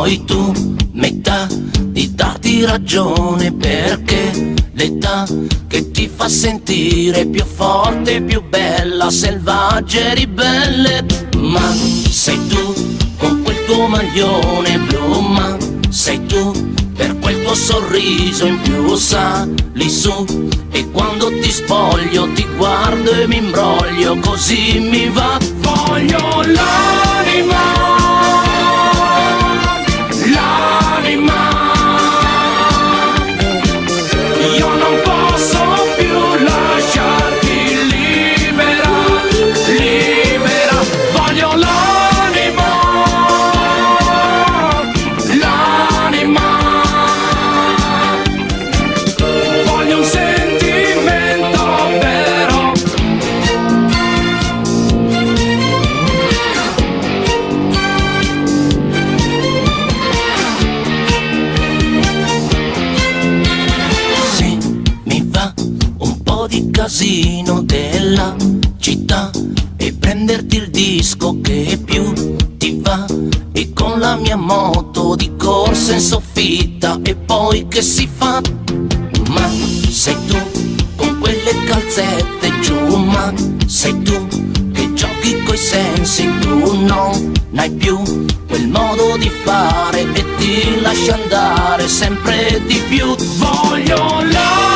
poi tu metà di darti ragione, perché l'età che ti fa sentire più forte, più bella, selvaggia e ribelle. Ma sei tu con quel tuo maglione blu, ma sei tu per quel tuo sorriso in più. Sali su e quando ti spoglio ti guardo e mi imbroglio, così mi va. Voglio l'anima, l'anima. Io non posso più lasciarti libera, libera. Voglio l'anima, l'anima. Voglio un sentimento vero. Sì, mi va un po' di casino della città e prenderti il disco che più ti va, e con la mia moto di corsa in soffitta, e poi che si fa? Ma sei tu con quelle calzette giù, ma sei tu che giochi coi sensi, tu non hai più quel modo di fare e ti lasci andare sempre di più. Voglio la